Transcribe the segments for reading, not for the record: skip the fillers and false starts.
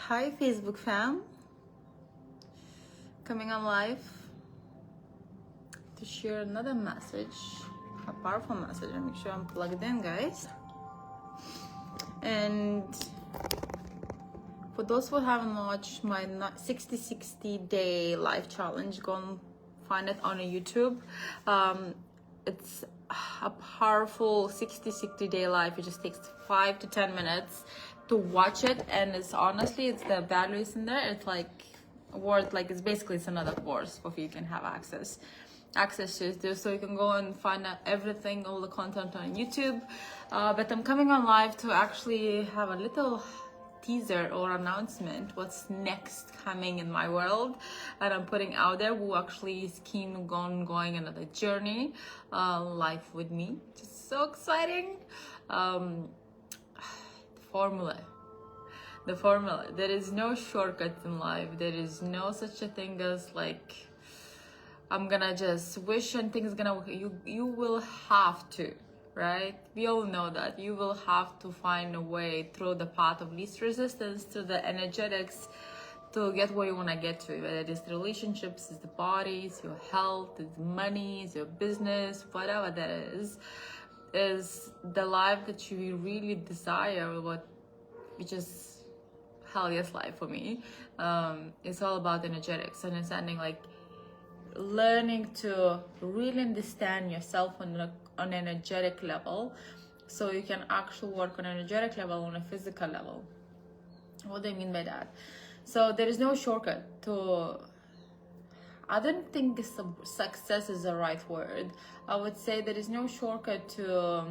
Hi Facebook fam, coming on live to share another message, a powerful message. Make sure I'm plugged in, guys. And for those who haven't watched my 60-60 day life challenge, go and find it on YouTube. It's a powerful 60-60 day life. It just takes 5 to 10 minutes to watch it, and it's the values in there. It's like worth, like, it's another course for you can have access to it, so you can go and find out everything, all the content on YouTube. But I'm coming on live to actually have a little teaser or announcement what's next coming in my world, and I'm putting out there who actually is keen on going another journey, life with me. Just so exciting. The formula. There is no shortcuts in life. There is no such a thing as like, I'm gonna just wish and things gonna work. You will have to, right? We all know that you will have to find a way through the path of least resistance, through the energetics, to get where you want to get to. Whether it is the relationships, it's the bodies, your health, it's money, it's your business, whatever that is the life that you really desire, which is hell yes life for me. It's all about energetics, understanding, like learning to really understand yourself on an energetic level, so you can actually work on an energetic level, on a physical level. What do I mean by that? So there is no shortcut to, I don't think success is the right word. I would say there is no shortcut to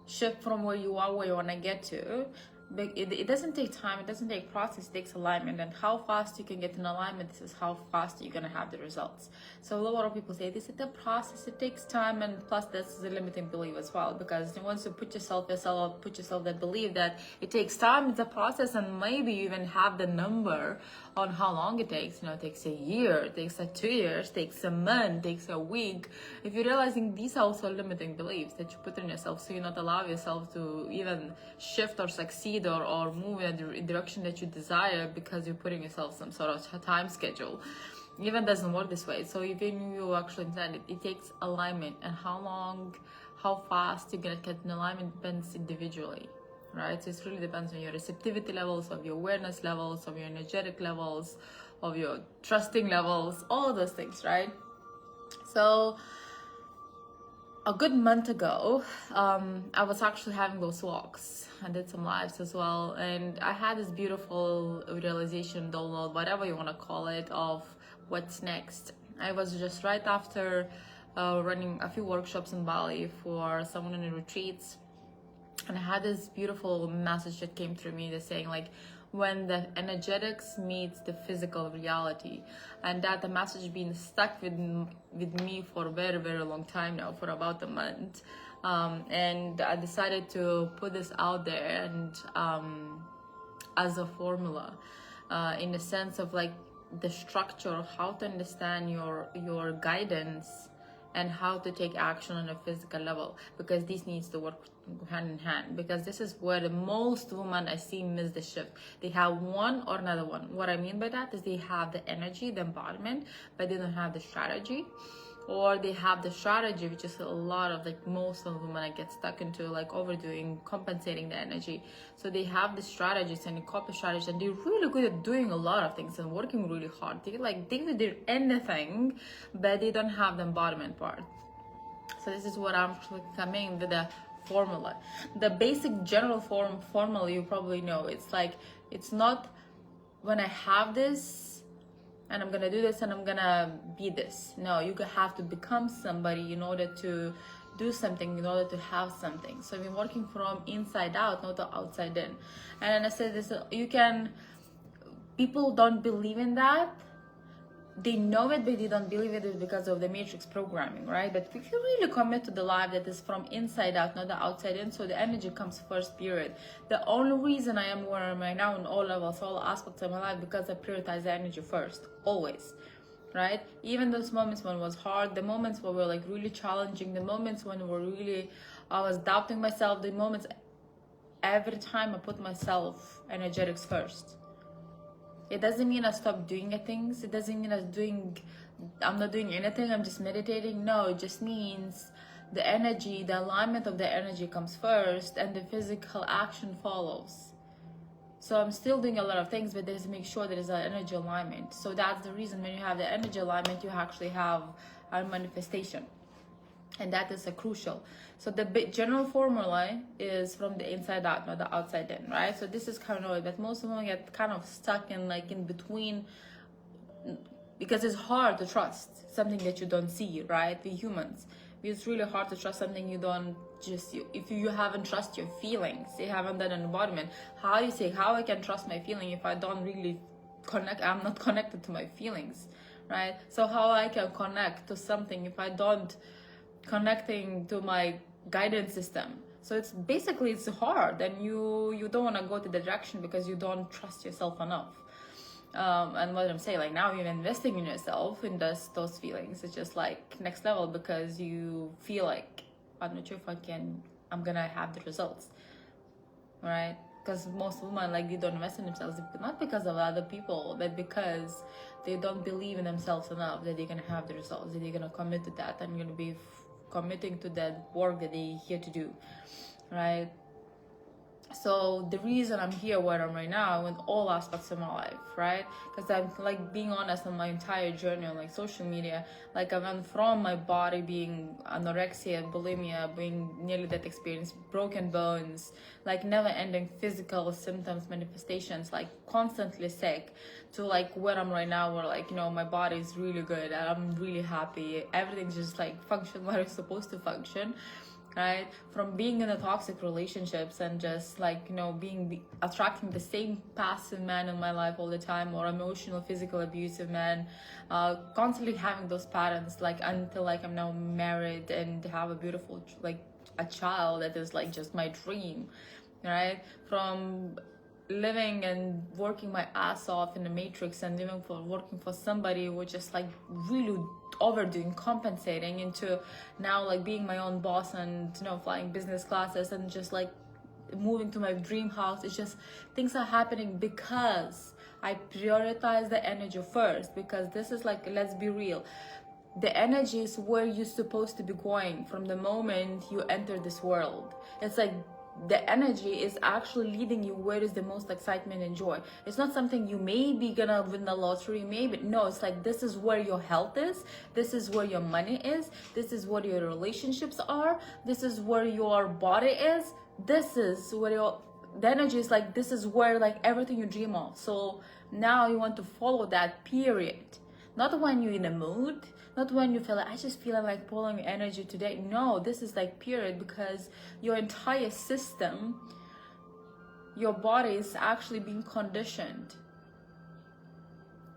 shift from where you are, where you want to get to. But it doesn't take time, it doesn't take process, it takes alignment. And how fast you can get in alignment, this is how fast you're going to have the results. So a lot of people say this is the process, it takes time, and plus that's the limiting belief as well, because once you put yourself that belief that it takes time, it's a process, and maybe you even have the number on how long it takes. It takes a year, it takes 2 years, it takes a month, it takes a week. If you're realizing these are also limiting beliefs that you put in yourself, so you not allow yourself to even shift or succeed or move in the direction that you desire, because you're putting yourself some sort of time schedule. Even doesn't work this way. So even you actually intend it takes alignment, and how fast you're gonna get in alignment depends individually, right? So it really depends on your receptivity levels, of your awareness levels, of your energetic levels, of your trusting levels, all of those things, right? So a good month ago, I was actually having those walks. I did some lives as well, and I had this beautiful realization, download, whatever you want to call it, of what's next. I was just right after running a few workshops in Bali for someone in the retreats, and I had this beautiful message that came through me, that's saying, like, when the energetics meets the physical reality. And that the message been stuck with me for a very, very long time now, for about a month. And I decided to put this out there, and as a formula, in the sense of like the structure of how to understand your guidance and how to take action on a physical level, because this needs to work hand in hand, because this is where the most women I see miss the shift. They have one or another one. What I mean by that is they have the energy, the embodiment, but they don't have the strategy. Or they have the strategy, which is a lot of, like, most of the women I get stuck into, like overdoing, compensating the energy. So they have the strategies and the copy strategies, and they're really good at doing a lot of things and working really hard. They can do anything, but they don't have the embodiment part. So this is what I'm coming with, the formula. The basic general formula you probably know. It's like, it's not when I have this and I'm gonna do this and I'm gonna be this. No, you have to become somebody in order to do something, in order to have something. So I've been working from inside out, not the outside in. And I said this, people don't believe in that. They know it, but they don't believe it because of the matrix programming, right? But if you really commit to the life that is from inside out, not the outside in, so the energy comes first, period. The only reason I am where I am right now in all levels, all aspects of my life, because I prioritize the energy first, always, right? Even those moments when it was hard, the moments where were like really challenging, the moments when I was doubting myself, the moments, every time I put myself energetics first. It doesn't mean I stop doing things. It doesn't mean I'm not doing anything, I'm just meditating. No, it just means the energy, the alignment of the energy comes first and the physical action follows. So I'm still doing a lot of things, but there's make sure there is an energy alignment. So that's the reason when you have the energy alignment, you actually have a manifestation. And that is a crucial. So the general formula is from the inside out, not the outside in, right? So this is kind of, but most of them get kind of stuck in like in between, because it's hard to trust something that you don't see, right? We humans, it's really hard to trust something you don't if you haven't trust your feelings, you haven't done an embodiment. How you say, how I can trust my feeling if I don't really connect, I'm not connected to my feelings, right? So how I can connect to something if I don't connecting to my guidance system? So it's basically, it's hard, and you don't want to go to the direction because you don't trust yourself enough. And what I'm saying, like now you're investing in yourself, in those feelings, it's just like next level, because you feel like, I'm not sure if I'm gonna have the results, right? Because most women, like, they don't invest in themselves, not because of other people, but because they don't believe in themselves enough that they're gonna have the results, that they're gonna commit to that, and gonna be committing to that work that they're here to do, right? So the reason I'm here where I'm right now in all aspects of my life, right? Because I'm like being honest on my entire journey on like social media, like I went from my body being anorexia, bulimia, being nearly death experience, broken bones, like never ending physical symptoms, manifestations, like constantly sick, to like where I'm right now, where like, you know, my body is really good and I'm really happy. Everything's just like function where it's supposed to function. Right? From being in the toxic relationships and just like, you know, attracting the same passive man in my life all the time, or emotional, physical, abusive man, constantly having those patterns, like until like I'm now married and have a beautiful, like a child that is like just my dream, right? From living and working my ass off in the matrix and working for somebody who just like really overdoing, compensating, into now like being my own boss and, you know, flying business classes and just like moving to my dream house. It's just things are happening because I prioritize the energy first, because this is like, let's be real, the energy is where you're supposed to be going from the moment you enter this world. It's like the energy is actually leading you where is the most excitement and joy. It's not something you may be gonna win the lottery, maybe. No, it's like, this is where your health is, this is where your money is, this is where your relationships are, this is where your body is, this is where the energy is, like, this is where like everything you dream of. So now you want to follow that, period. Not when you're in a mood, not when you feel like, I just feel like pulling energy today. No, this is like period, because your entire system, your body is actually being conditioned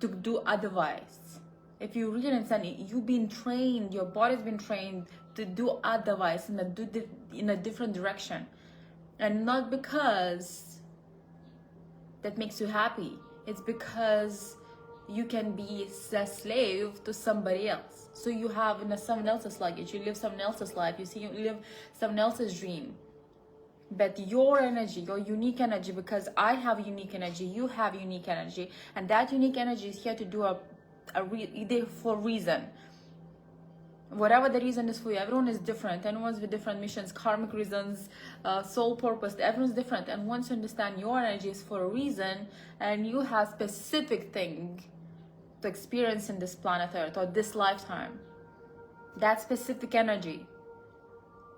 to do otherwise. If you really understand it, you've been trained, your body's been trained to do otherwise, and do in a different direction. And not because that makes you happy. It's because you can be a slave to somebody else. So you have someone else's luggage, you live someone else's life, you live someone else's dream. But your energy, your unique energy, because I have unique energy, you have unique energy, and that unique energy is here to do for a reason. Whatever the reason is for you, everyone is different, everyone's with different missions, karmic reasons, soul purpose, everyone's different. And once you understand your energy is for a reason, and you have specific thing to experience in this planet Earth or this lifetime, that specific energy.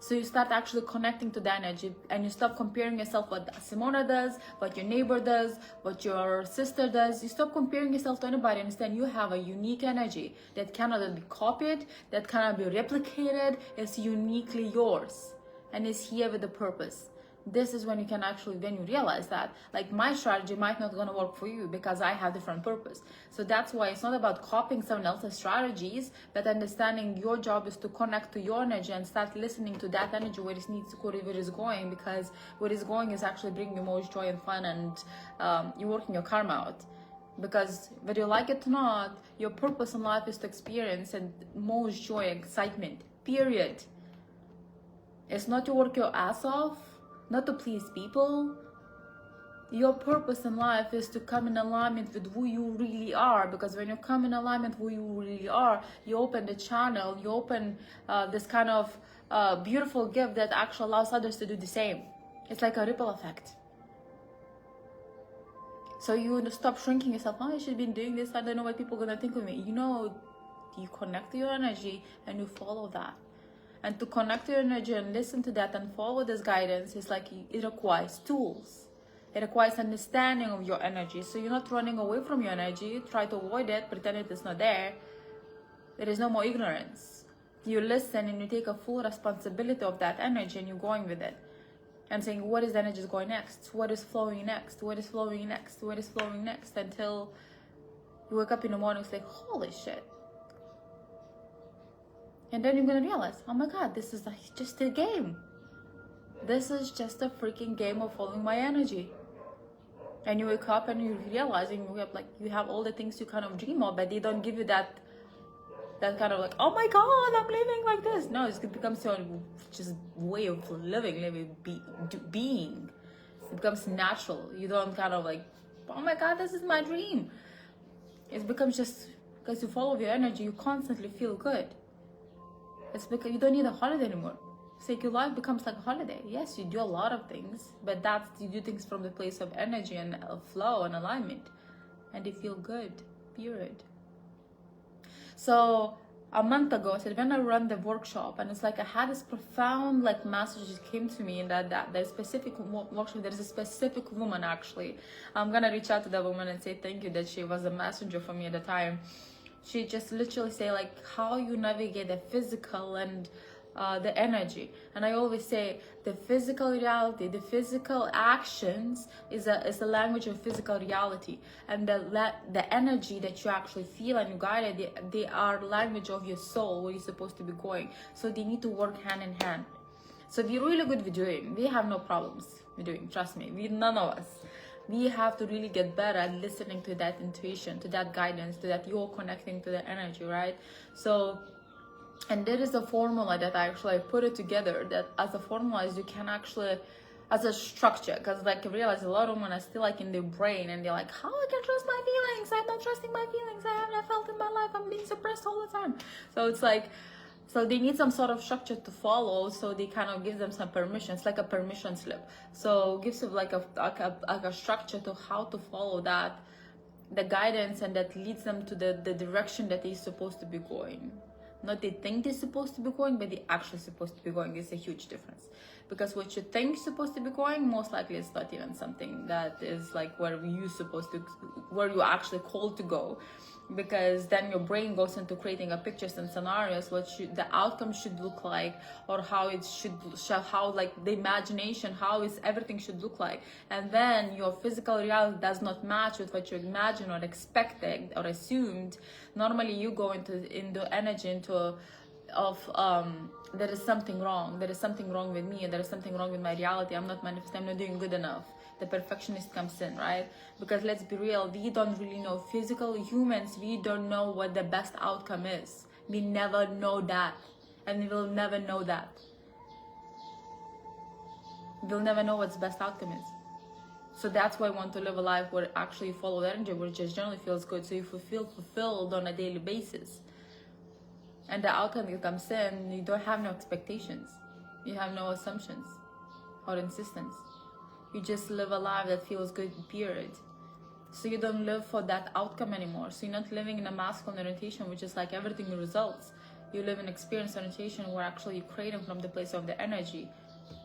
So you start actually connecting to that energy, and you stop comparing yourself what Simona does, what your neighbor does, what your sister does. You stop comparing yourself to anybody. Understand you have a unique energy that cannot be copied, that cannot be replicated. It's uniquely yours and is here with a purpose. This is when you can actually, then you realize that like my strategy might not gonna work for you because I have different purpose. So that's why it's not about copying someone else's strategies, but understanding your job is to connect to your energy and start listening to that energy where it needs to go, where it's going, because where it's going is actually bringing you most joy and fun, and you're working your karma out. Because whether you like it or not, your purpose in life is to experience and most joy, excitement, period. It's not to work your ass off, not to please people, Your purpose in life is to come in alignment with who you really are, because when you come in alignment with who you really are, you open the channel, you open this kind of beautiful gift that actually allows others to do the same. It's like a ripple effect. So you stop shrinking yourself. Oh, I should be doing this. I don't know what people are going to think of me. You connect to your energy and you follow that. And to connect to your energy and listen to that and follow this guidance is like, it requires tools. It requires understanding of your energy. So you're not running away from your energy. Try to avoid it, pretend it is not there. There is no more ignorance. You listen and you take a full responsibility of that energy and you're going with it. And saying, what is the energy going next? What is flowing next? What is flowing next? What is flowing next? Until you wake up in the morning and say, holy shit. And then you're going to realize, oh my God, this is just a game. This is just a freaking game of following my energy. And you wake up and you realize, and you have all the things you kind of dream of, but they don't give you that kind of like, oh my God, I'm living like this. No, it becomes your just way of living, being. It becomes natural. You don't kind of like, oh my God, this is my dream. It becomes just, because you follow your energy, you constantly feel good. It's because you don't need a holiday anymore. It's like your life becomes like a holiday. Yes, you do a lot of things, but you do things from the place of energy and flow and alignment. And they feel good, period. So a month ago, I said, when I run the workshop, and it's like I had this profound like message that came to me, in that specific workshop, there's a specific woman actually. I'm gonna reach out to that woman and say thank you that she was a messenger for me at the time. She just literally say like how you navigate the physical and the energy. And I always say the physical reality, the physical actions is a language of physical reality, and the energy that you actually feel and you guide it, they are language of your soul, where you're supposed to be going. So they need to work hand in hand. So we're really good with doing. We have no problems with doing. Trust me, none of us. We have to really get better at listening to that intuition, to that guidance, to that you're connecting to the energy, right? So, and there is a formula that I actually put it together, that as a formula is you can actually, as a structure, because like I realize a lot of women are still like in their brain and they're like, how I can trust my feelings? I'm not trusting my feelings. I haven't felt in my life. I'm being suppressed all the time. So it's like, so they need some sort of structure to follow, so they kind of give them some permission. It's like a permission slip. So gives them like a structure to how to follow that, the guidance, and that leads them to the direction that they're supposed to be going. Not they think they're supposed to be going, but they're actually supposed to be going. It's a huge difference. Because what you think is supposed to be going, most likely it's not even something that is like where you're actually called to go. Because then your brain goes into creating a pictures and scenarios the outcome should look like, or how it how like the imagination, everything should look like. And then your physical reality does not match with what you imagined or expected or assumed. Normally you go into energy there is something wrong. There is something wrong with me. There is something wrong with my reality. I'm not manifesting. I'm not doing good enough. The perfectionist comes in, right? Because let's be real, we don't really know. Physical humans, we don't know what the best outcome is. We never know that. And we will never know that. We'll never know what the best outcome is. So that's why I want to live a life where actually you follow energy, where it just generally feels good. So you feel fulfilled on a daily basis. And the outcome that comes in, you don't have no expectations. You have no assumptions or insistence. You just live a life that feels good, period. So you don't live for that outcome anymore. So you're not living in a masculine orientation, which is like everything results. You live in experience orientation where actually you're creating from the place of the energy,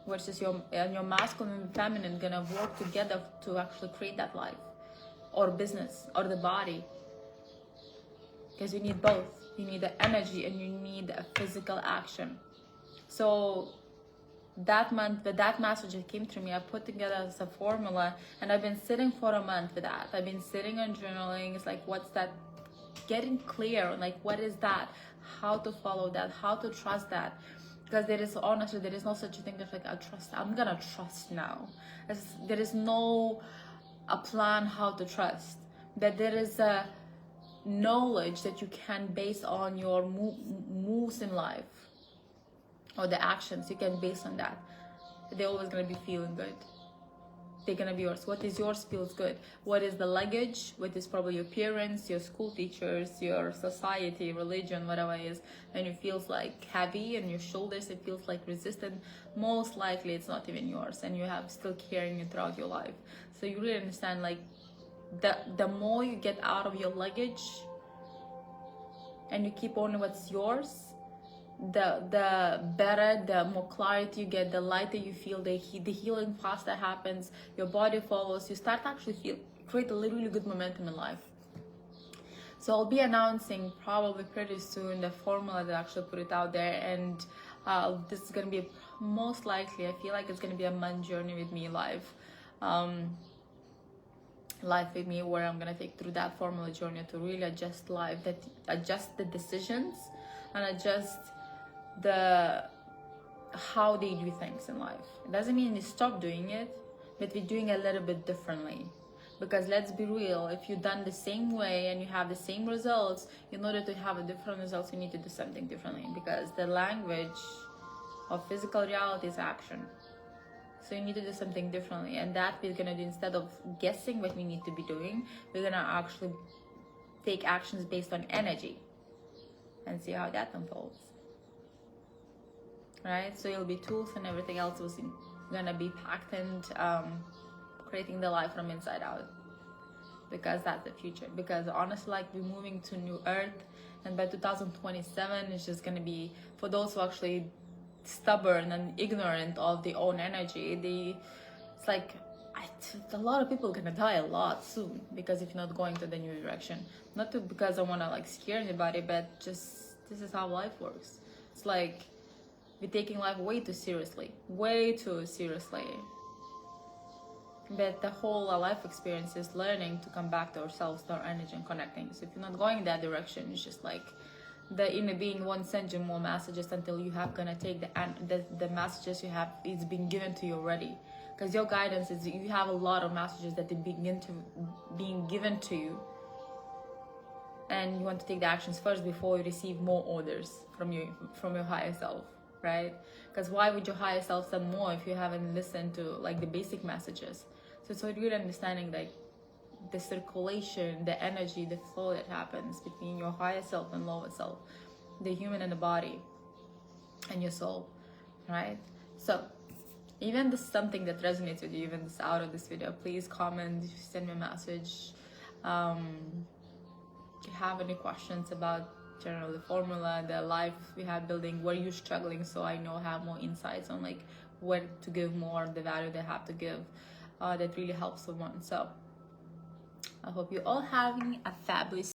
versus your masculine and feminine gonna work together to actually create that life, or business, or the body. Because you need both. You need the energy and you need a physical action. So that month, that message that came through me, I put together as a formula, and I've been sitting for a month with that. I've been sitting and journaling. It's like, what's that? Getting clear on like, what is that? How to follow that? How to trust that? Because there is no such a thing as like, I trust. I'm gonna trust now. There is no a plan how to trust. But there is a knowledge that you can base on your moves in life, or the actions you can base on that. They're always going to be feeling good. they're gonna be yours. What is yours feels good. What is the luggage? What is probably your parents, your school teachers, your society, religion, whatever it is, and it feels like heavy on your shoulders, it feels like resistant, most likely it's not even yours, and you have still carrying it throughout your life. So you really understand, like, the more you get out of your luggage and you keep only what's yours, the better, the more clarity you get, the lighter you feel, the healing faster happens, your body follows, you start to actually create a really good momentum in life. So I'll be announcing probably pretty soon the formula that actually put it out there, and this is gonna be most likely, I feel like it's gonna be a month journey with me live with me, where I'm gonna take through that formula journey to really adjust life, that adjust the decisions and adjust the how they do things in life. It doesn't mean you stop doing it, but we're doing it a little bit differently. Because let's be real, if you've done the same way and you have the same results, in order to have a different results, you need to do something differently, because the language of physical reality is action. So you need to do something differently, and that we're gonna do, instead of guessing what we need to be doing, we're gonna actually take actions based on energy and see how that unfolds. Right? So it'll be tools and everything else was gonna be packed and creating the life from inside out, because that's the future. Because honestly, like, we're moving to new earth, and by 2027 it's just gonna be, for those who actually stubborn and ignorant of their own energy, it's like a lot of people are gonna die a lot soon, because if you're not going to the new direction. Not to, because I want to like scare anybody, but just this is how life works. It's like we're taking life way too seriously, but the whole life experience is learning to come back to ourselves, to our energy, and connecting. So if you're not going in that direction, it's just like the inner being won't send you more messages until you have gonna take the messages you have, it's been given to you already. Because your guidance is, you have a lot of messages that are being given to you, and you want to take the actions first before you receive more orders from your higher self, right? Because why would your higher self send more if you haven't listened to like the basic messages? So it's really understanding like the circulation, the energy, the flow that happens between your higher self and lower self, the human and the body and your soul, right? So even this is something that resonates with you, even this out of this video, please comment, send me a message. If you have any questions about general the formula, the life we have building, where you're struggling, so I know, have more insights on like where to give more, the value they have to give, that really helps someone. So I hope you all having a fabulous